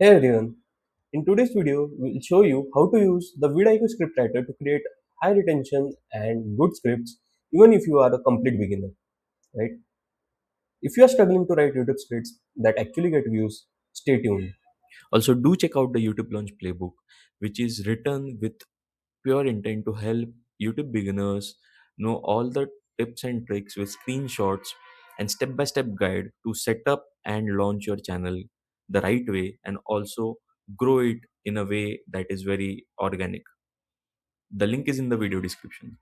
Hey everyone, in today's video, we'll show you how to use the vidIQ scriptwriter to create high retention and good scripts even if you are a complete beginner, right? If you are struggling to write YouTube scripts that actually get views, stay tuned. Also, do check out the YouTube Launch Playbook, which is written with pure intent to help YouTube beginners know all the tips and tricks with screenshots and step by step guide to set up and launch your channel the right way and also grow it in a way that is very organic. The link is in the video description.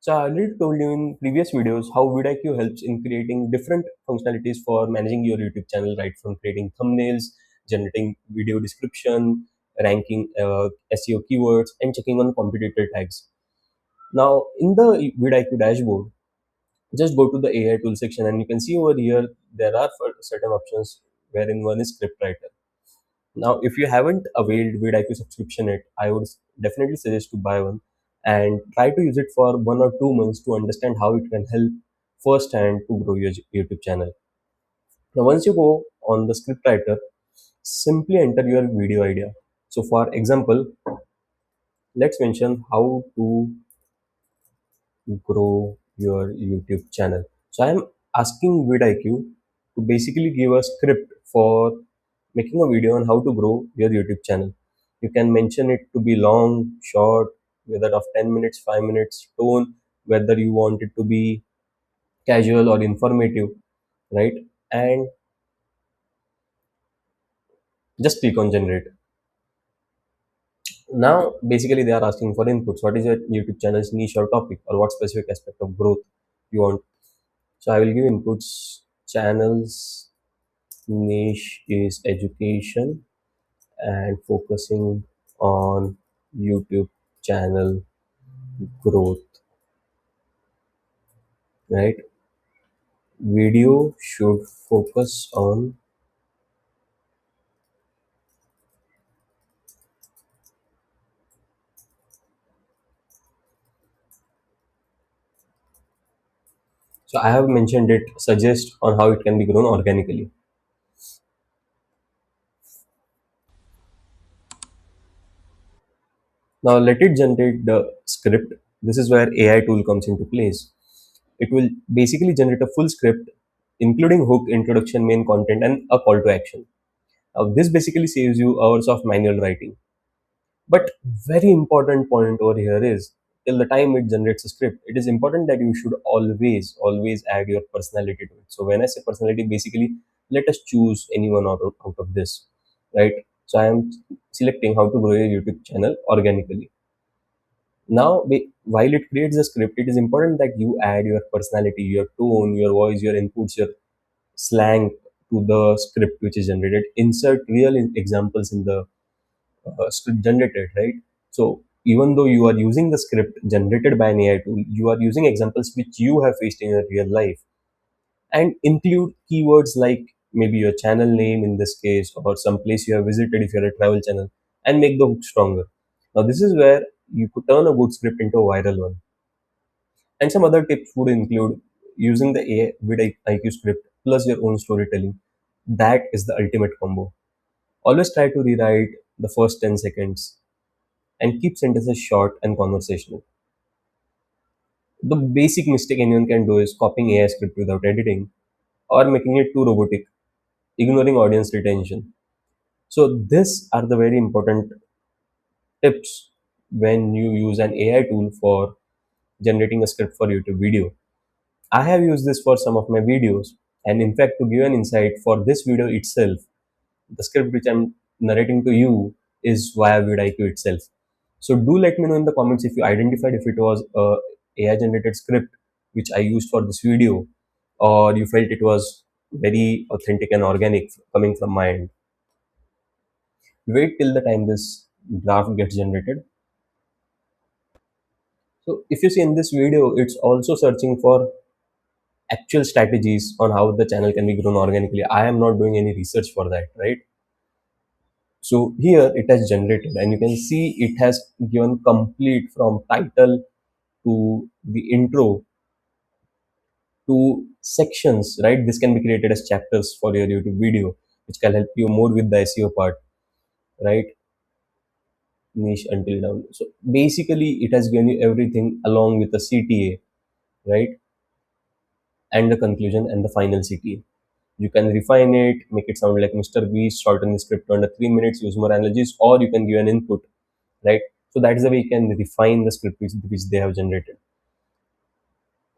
So I already told you in previous videos how vidIQ helps in creating different functionalities for managing your YouTube channel, right from creating thumbnails, generating video description, ranking SEO keywords, and checking on competitor tags. Now in the vidIQ dashboard, just go to the AI tool section and you can see over here there are certain options wherein one is scriptwriter. Now, if you haven't availed vidIQ subscription yet, I would definitely suggest to buy one and try to use it for 1 or 2 months to understand how it can help firsthand to grow your YouTube channel. Now, once you go on the scriptwriter, simply enter your video idea. So, for example, let's mention how to grow your YouTube channel. So I am asking vidIQ to basically give a script for making a video on how to grow your YouTube channel. You can mention it to be long, short, whether of 10 minutes, 5 minutes, tone, whether you want it to be casual or informative, right? And just click on generate. Now, basically, they are asking for inputs. What is your YouTube channel's niche or topic, or what specific aspect of growth you want? So I will give inputs. Channels niche is education and focusing on YouTube channel growth, right? Video should focus on. So I have mentioned it, suggest on how it can be grown organically. Now let it generate the script. This is where AI tool comes into place. It will basically generate a full script, including hook, introduction, main content, and a call to action. Now this basically saves you hours of manual writing. But very important point over here is till the time it generates a script, it is important that you should always add your personality to it. So when I say personality, basically let us choose anyone out of this, right? So I am selecting how to grow your YouTube channel organically. Now, while it creates a script, it is important that you add your personality, your tone, your voice, your inputs, your slang to the script which is generated. Insert real examples in the script generated, right? So even though you are using the script generated by an AI tool, you are using examples which you have faced in your real life and include keywords like maybe your channel name in this case or some place you have visited if you're a travel channel and make the hook stronger. Now this is where you could turn a good script into a viral one. And some other tips would include using the AI with IQ script plus your own storytelling. That is the ultimate combo. Always try to rewrite the first 10 seconds and keep sentences short and conversational. The basic mistake anyone can do is copying AI script without editing or making it too robotic, ignoring audience retention. So these are the very important tips when you use an AI tool for generating a script for YouTube video. I have used this for some of my videos, and in fact, to give an insight for this video itself, the script which I'm narrating to you is via vidIQ itself. So do let me know in the comments if you identified if it was a AI generated script which I used for this video, or you felt it was very authentic and organic coming from my end. Wait till the time this draft gets generated. So if you see in this video, it's also searching for actual strategies on how the channel can be grown organically. I am not doing any research for that, right? So here it has generated and you can see it has given complete from title to the intro to sections, right? This can be created as chapters for your YouTube video, which can help you more with the SEO part. right? Niche until down. So basically, it has given you everything along with the CTA, right? And the conclusion and the final CTA. You can refine it, make it sound like Mr. Beast, shorten the script to under 3 minutes, use more analogies, or you can give an input, right? So that is the way you can refine the script which they have generated.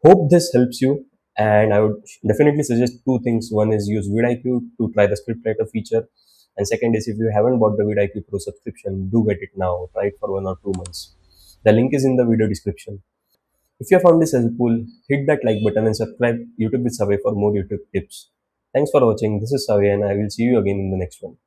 Hope this helps you. And I would definitely suggest two things. One is use vidIQ to try the scriptwriter feature. And second is if you haven't bought the vidIQ Pro subscription, do get it now. Try it for 1 or 2 months. The link is in the video description. If you have found this helpful, hit that like button and subscribe YouTube with Saave for more YouTube tips. Thanks for watching. This is Saave and I will see you again in the next one.